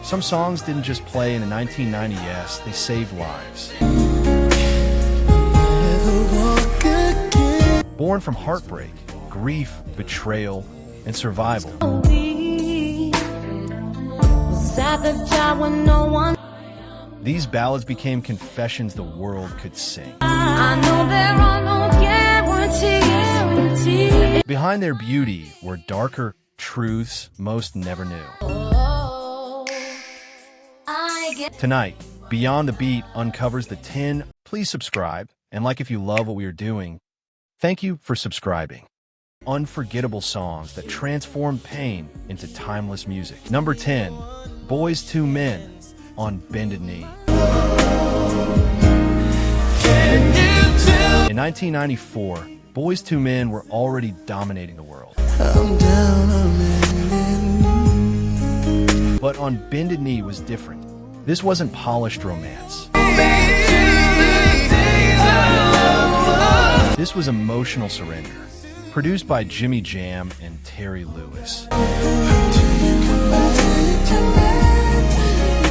Some songs didn't just play in the 1990s, they saved lives. Born from heartbreak, grief, betrayal, and survival. These ballads became confessions the world could sing. I know there are no guarantees. Behind their beauty were darker truths most never knew. Tonight, Beyond the Beat uncovers the 10. Please subscribe, and like if you love what we are doing. Thank you for subscribing. Unforgettable songs that transform pain into timeless music. Number 10, Boyz II Men on Bended Knee. In 1994, Boyz II Men were already dominating the world. But on Bended Knee was different. This wasn't polished romance. This was emotional surrender, produced by Jimmy Jam and Terry Lewis.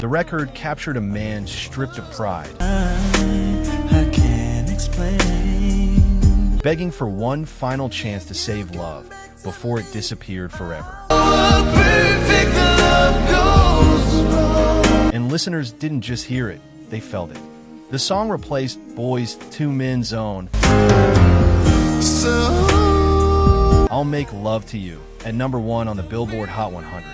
The record captured a man stripped of pride, begging for one final chance to save love before it disappeared forever. And listeners didn't just hear it, they felt it. The song replaced Boyz II Men's own I'll Make Love to You at number 1 on the Billboard Hot 100.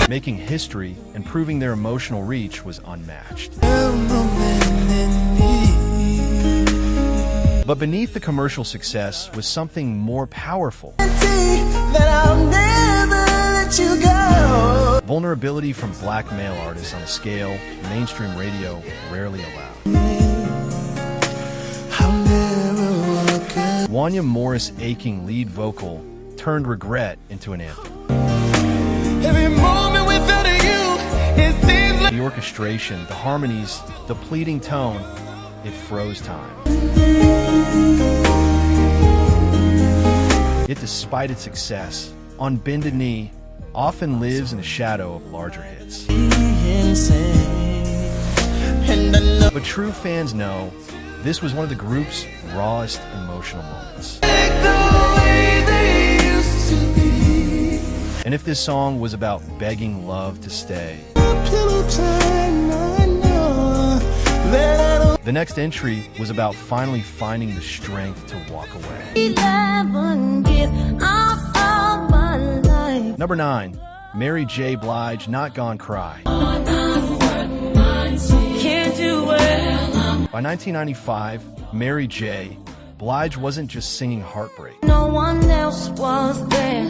Making history and proving their emotional reach was unmatched. But beneath the commercial success was something more powerful. Vulnerability from black male artists on a scale mainstream radio rarely allowed. Wanya Morris' aching lead vocal turned regret into an anthem. The orchestration, the harmonies, the pleading tone, it froze time. Yet despite its success, On Bended Knee often lives in the shadow of larger hits. But true fans know this was one of the group's rawest emotional moments. And if this song was about begging love to stay, the next entry was about finally finding the strength to walk away. Number 9, Mary J. Blige Not Gon Cry. By 1995, Mary J. Blige wasn't just singing heartbreak. No one else was there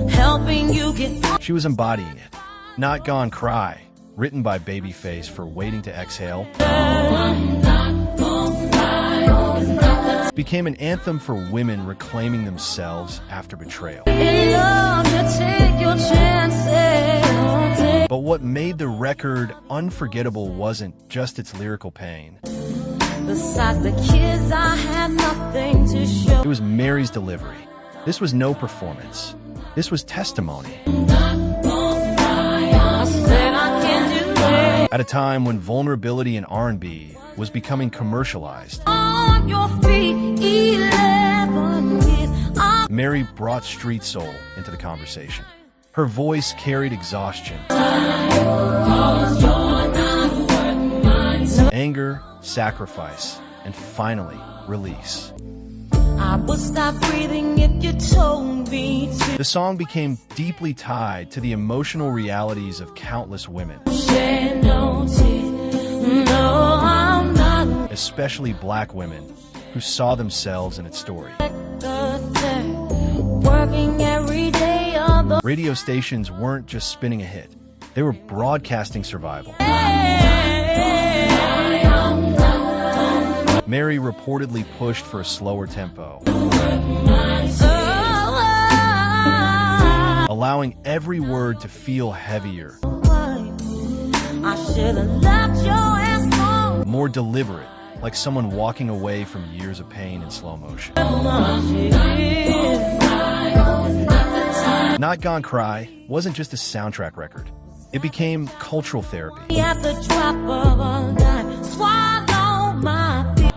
helping you get. She was embodying it. Not Gon Cry, written by Babyface for Waiting to Exhale, became an anthem for women reclaiming themselves after betrayal. But what made the record unforgettable wasn't just its lyrical pain. Besides the kids, I had nothing to show. It was Mary's delivery. This was no performance. This was testimony. At a time when vulnerability in R&B was becoming commercialized, on your feet, 11 years. Mary brought street soul into the conversation. Her voice carried exhaustion, anger, sacrifice, and finally, release. I would stop breathing if you told me to. The song became deeply tied to the emotional realities of countless women, especially black women, who saw themselves in its story. Radio stations weren't just spinning a hit, they were broadcasting survival. Mary reportedly pushed for a slower tempo, allowing every word to feel heavier, more deliberate, like someone walking away from years of pain in slow motion. Not Gon Cry wasn't just a soundtrack record. It became cultural therapy.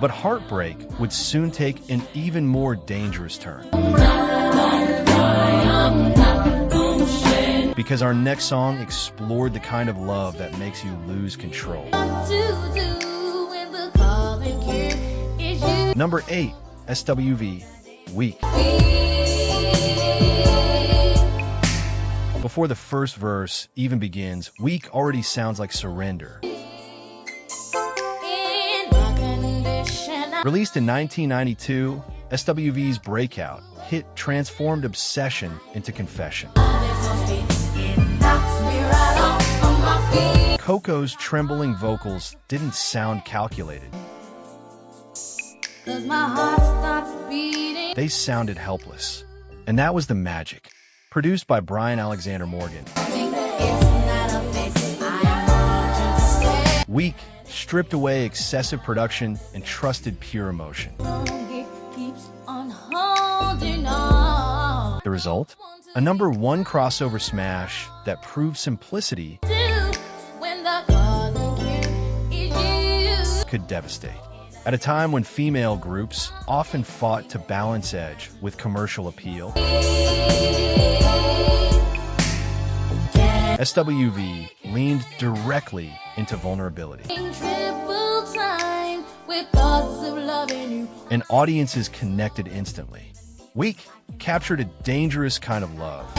But Heartbreak would soon take an even more dangerous turn. Because our next song explored the kind of love that makes you lose control. Number 8, SWV Weak. Before the first verse even begins, Weak already sounds like surrender. Released in 1992, SWV's breakout hit transformed obsession into confession. Coco's trembling vocals didn't sound calculated. They sounded helpless. And that was the magic. Produced by Brian Alexander Morgan. Weak stripped away excessive production and trusted pure emotion. The result? A number 1 crossover smash that proved simplicity could devastate. At a time when female groups often fought to balance edge with commercial appeal, SWV leaned directly into vulnerability. And audiences connected instantly. Weak captured a dangerous kind of love.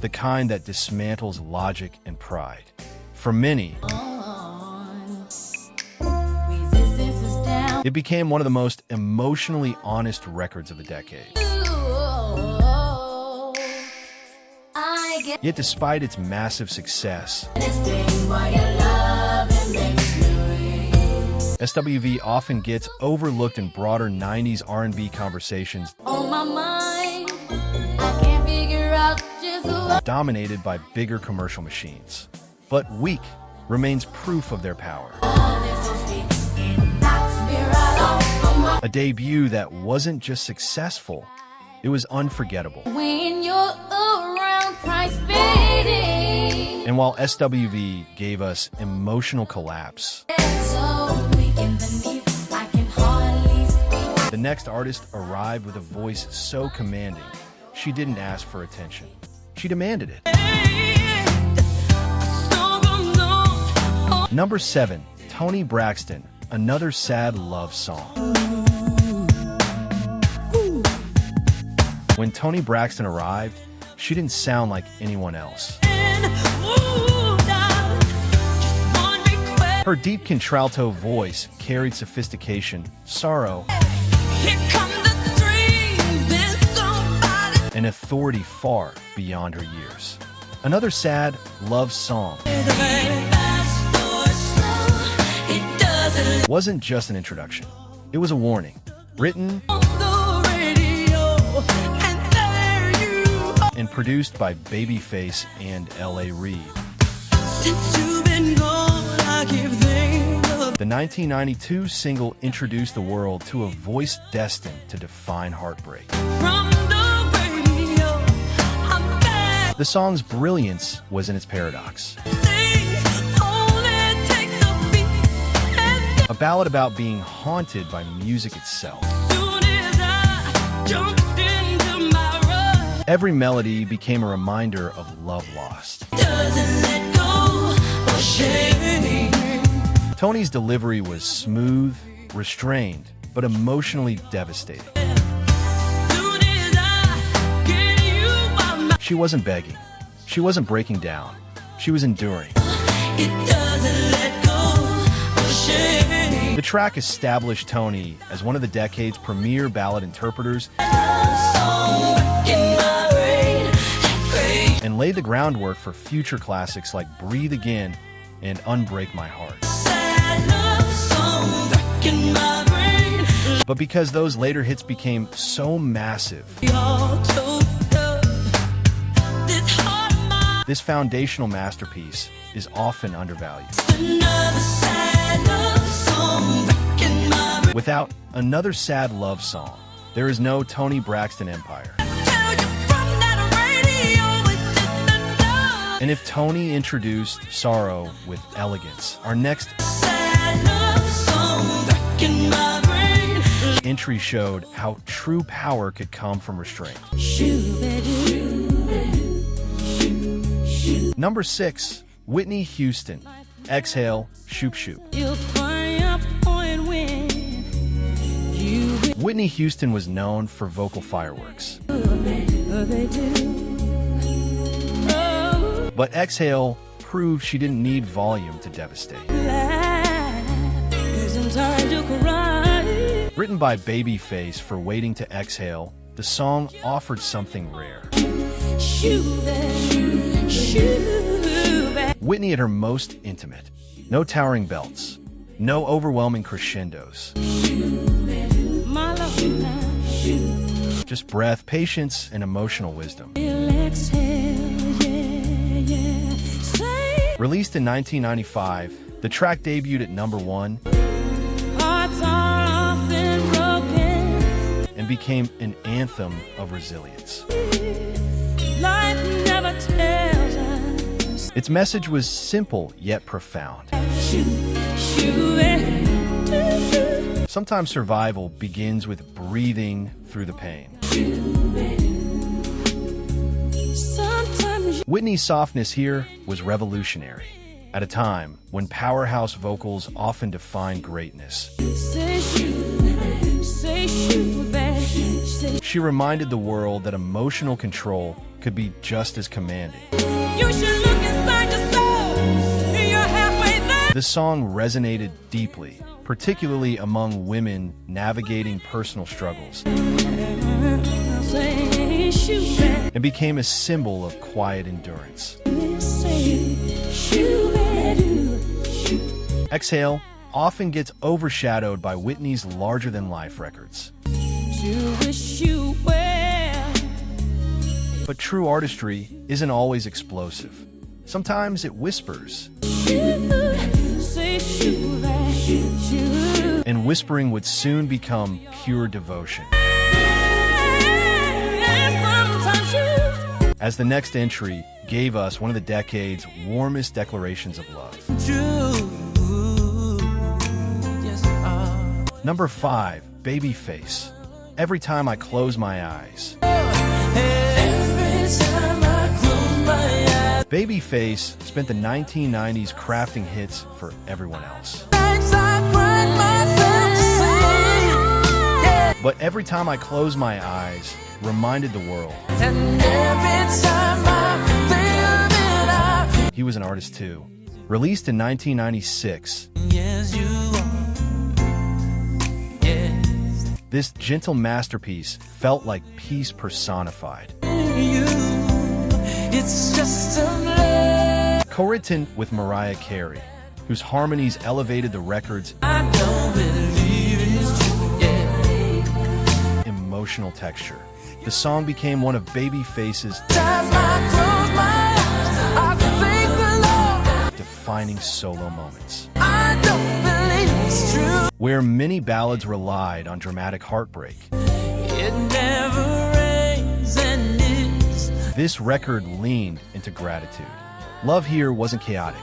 The kind that dismantles logic and pride. For many, it became one of the most emotionally honest records of the decade. Yet despite its massive success, SWV often gets overlooked in broader 90s R&B conversations dominated by bigger commercial machines. But Weak remains proof of their power. A debut that wasn't just successful, it was unforgettable. When you're around, price fading. And while SWV gave us Emotional Collapse, the next artist arrived with a voice so commanding, she didn't ask for attention. She demanded it. Number 7, Toni Braxton, Another Sad Love Song. When Toni Braxton arrived, she didn't sound like anyone else. Her deep contralto voice carried sophistication, sorrow, and authority far beyond her years. Another Sad Love Song wasn't just an introduction. It was a warning, written and produced by Babyface and L.A. Reid. The 1992 single introduced the world to a voice destined to define heartbreak. The song's brilliance was in its paradox. A ballad about being haunted by music itself. Every melody became a reminder of love lost. Toni's delivery was smooth, restrained, but emotionally devastating. She wasn't begging. She wasn't breaking down. She was enduring. The track established Toni as one of the decade's premier ballad interpreters and laid the groundwork for future classics like Breathe Again and Unbreak My Heart. But because those later hits became so massive, this foundational masterpiece is often undervalued. Without Another Sad Love Song, there is no Toni Braxton empire. And if Toni introduced sorrow with elegance, our next entry showed how true power could come from restraint. Number 6, Whitney Houston, Exhale, Shoop Shoop. Whitney Houston was known for vocal fireworks. But Exhale proved she didn't need volume to devastate. Written by Babyface for Waiting to Exhale, the song offered something rare. Whitney at her most intimate. No towering belts. No overwhelming crescendos. Just breath, patience, and emotional wisdom. Released in 1995, the track debuted at number 1 and became an anthem of resilience. Its message was simple yet profound. Sometimes survival begins with breathing through the pain. Whitney's softness here was revolutionary, at a time when powerhouse vocals often define greatness. She reminded the world that emotional control could be just as commanding. The song resonated deeply, particularly among women navigating personal struggles, and became a symbol of quiet endurance. Exhale often gets overshadowed by Whitney's larger-than-life records. But true artistry isn't always explosive. Sometimes it whispers. And whispering would soon become pure devotion. As the next entry gave us one of the decade's warmest declarations of love. Number 5, Babyface, Every Time I Close My Eyes. Babyface spent the 1990s crafting hits for everyone else. But Every Time I Close My Eyes reminded the world he was an artist too. Released in 1996, this gentle masterpiece felt like peace personified. Co-written with Mariah Carey, whose harmonies elevated the record's emotional texture. The song became one of Babyface's defining solo moments, where many ballads relied on dramatic heartbreak. This record leaned into gratitude. Love here wasn't chaotic.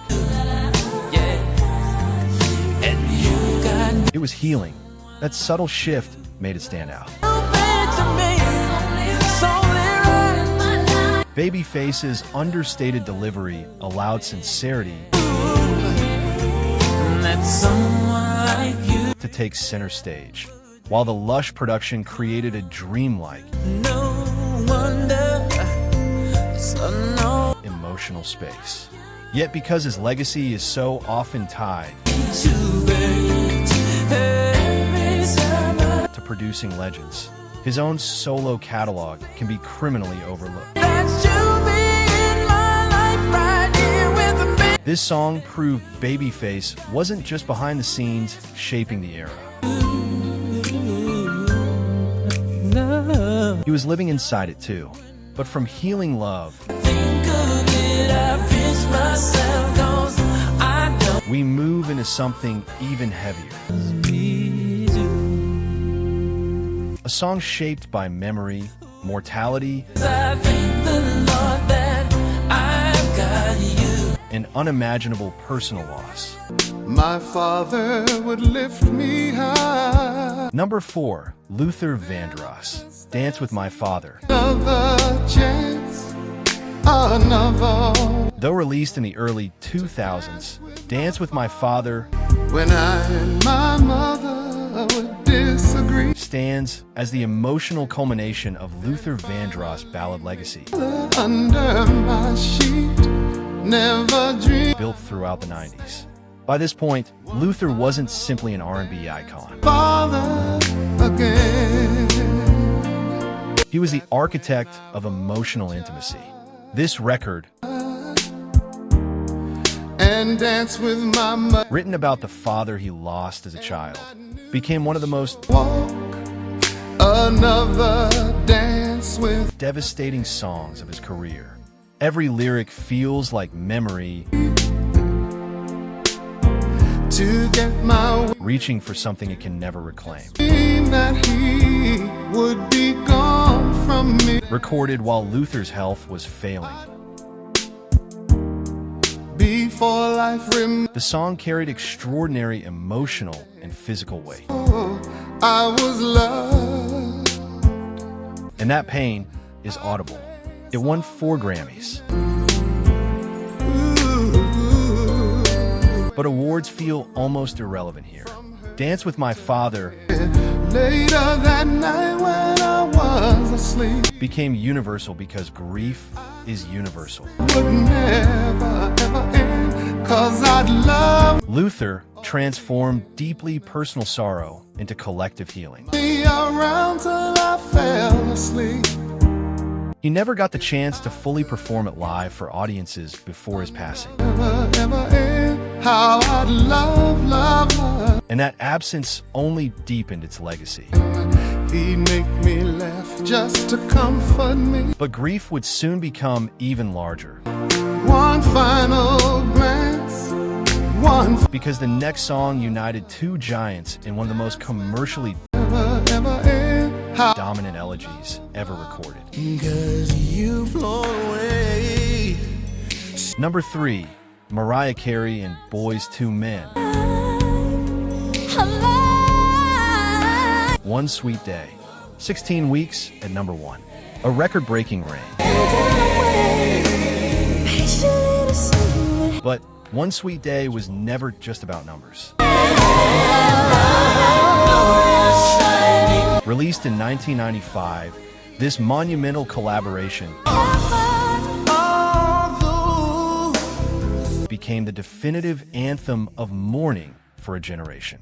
It was healing. That subtle shift made it stand out. Babyface's understated delivery allowed sincerity to take center stage, while the lush production created a dreamlike, emotional space. Yet because his legacy is so often tied to producing legends, his own solo catalog can be criminally overlooked. This song proved Babyface wasn't just behind the scenes shaping the era. He was living inside it too. But from healing love, we move into something even heavier. a song shaped by memory, mortality, I thank the Lord that I've got you. and unimaginable personal loss. My father would lift me high. Number 4, Luther Vandross, Dance with My Father. Another chance, another. Though released in the early 2000s, Dance with My Father When I and my mother would disagree. stands as the emotional culmination of Luther Vandross' ballad legacy, Under my sheet, never dream. built throughout the 90s. By this point, Luther wasn't simply an R&B icon. Father again. He was the architect of emotional intimacy. This record, And dance with my mother. written about the father he lost as a child, became one of the most Walk another dance with. devastating songs of his career. Every lyric feels like memory, To get my reaching for something it can never reclaim. dream that he would be gone from me. Recorded while Luther's health was failing, Before life the song carried extraordinary emotional and physical weight. I was loved. And that pain is audible. It won 4 Grammys. But awards feel almost irrelevant here. Dance with My Father Later that night when I was asleep, became universal because grief is universal. would never ever end, 'cause I'd love Luther transformed deeply personal sorrow into collective healing. me around till I fell asleep. He never got the chance to fully perform it live for audiences before his passing. Never ever end, how I'd love, love, love. And that absence only deepened its legacy. He'd make me laugh just to comfort me. But grief would soon become even larger, One final glance, one because the next song united 2 giants in one of the most commercially never ever end, how dominant elegies ever recorded. 'cause you've flown away. Number 3, Mariah Carey and Boyz II Men, One Sweet Day. 16 weeks at number 1. A record-breaking reign. But One Sweet Day was never just about numbers. Released in 1995, this monumental collaboration became the definitive anthem of mourning for a generation.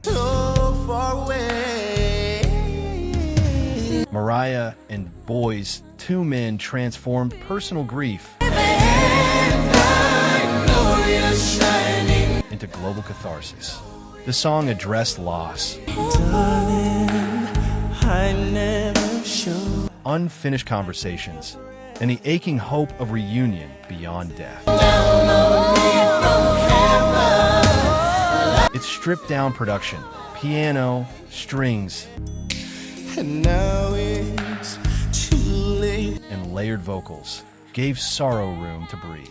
Mariah and Boyz II Men transformed personal grief into global catharsis. The song addressed loss, unfinished conversations, and the aching hope of reunion beyond death. Its stripped-down production, piano, strings, And now it's too late. and layered vocals gave sorrow room to breathe.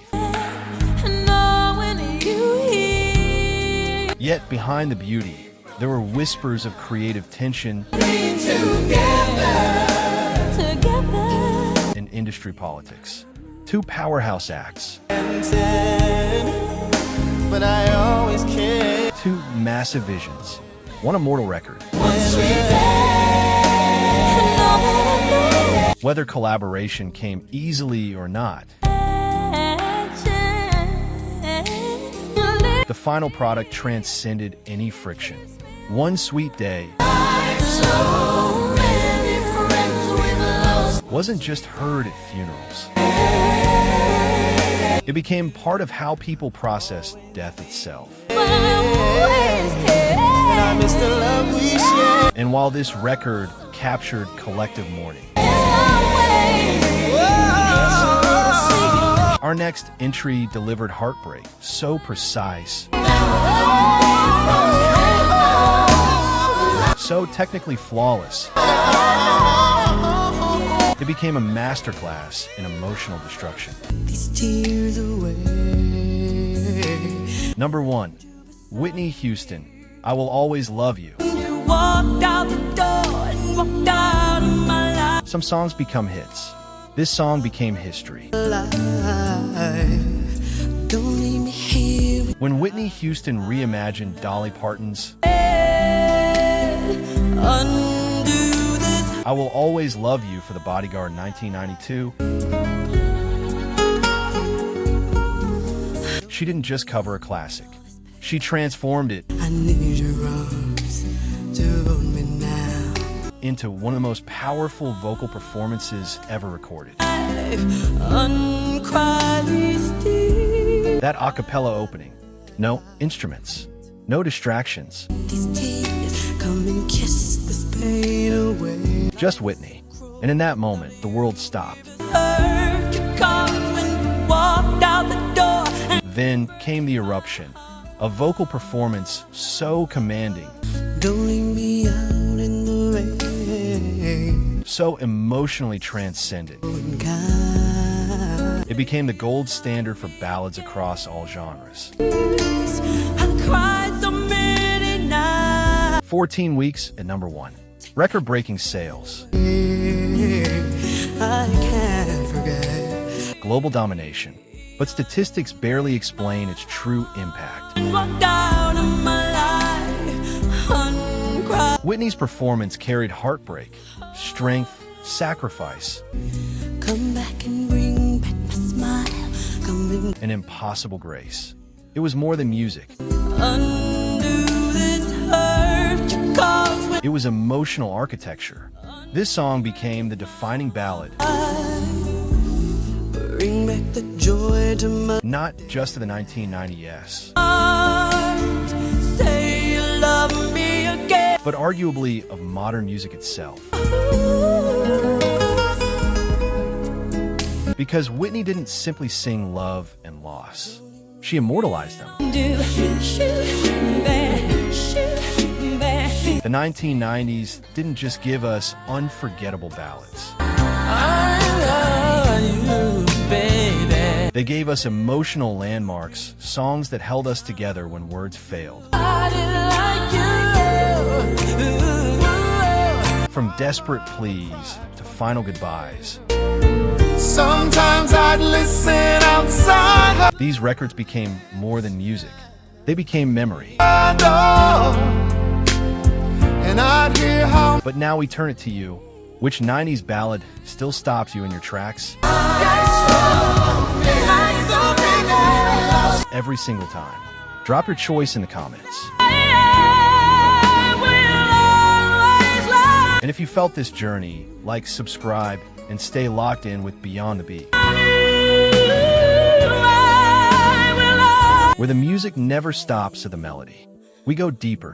Yet behind the beauty, there were whispers of creative tension and industry politics. 2 powerhouse acts, But I always care. 2 massive visions, one immortal record. Whether collaboration came easily or not, the final product transcended any friction. One Sweet Day wasn't just heard at funerals. It became part of how people processed death itself. And while this record captured collective mourning, our next entry delivered heartbreak, so precise, so technically flawless, It became a masterclass in emotional destruction. these tears away. Number 1. Whitney Houston, I Will Always Love You. You walked out the door and walked out of my life. Some songs become hits. This song became history. Don't leave me here with When Whitney Houston reimagined Dolly Parton's undo this. I Will Always Love You for The Bodyguard in 1992, she didn't just cover a classic. She transformed it I need your arms to hold me now. into one of the most powerful vocal performances ever recorded. Uncry these tears. That a cappella opening, no instruments, no distractions, These tears come and kiss this pain away. just Whitney. And in that moment, the world stopped. Heard you call when you walked out the door. And Then came the eruption, a vocal performance so commanding, don't leave me out in the rain. so emotionally transcendent. It became the gold standard for ballads across all genres. I cried so many nights. 14 weeks at number 1. Record-breaking sales, I can't forget. global domination, but statistics barely explain its true impact. Walked out of my life. Uncry. Whitney's performance carried heartbreak, strength, sacrifice, Come back and bring back my smile. Come and and impossible grace. It was more than music. undo this hurt you caused when It was emotional architecture. This song became the defining ballad, bring back the joy to my not just of the 1990s, heart. Say you love me again. but arguably of modern music itself. Because Whitney didn't simply sing love and loss. She immortalized them. The 1990s didn't just give us unforgettable ballads. They gave us emotional landmarks, songs that held us together when words failed. From desperate pleas to final goodbyes, Sometimes I'd listen outside her these records became more than music. They became memory. door, and I'd hear how But now we turn it to you. Which 90s ballad still stops you in your tracks every single time? Drop your choice in the comments. And if you felt this journey, like, subscribe, and stay locked in with Beyond the Beat, where the music never stops to the melody. We go deeper.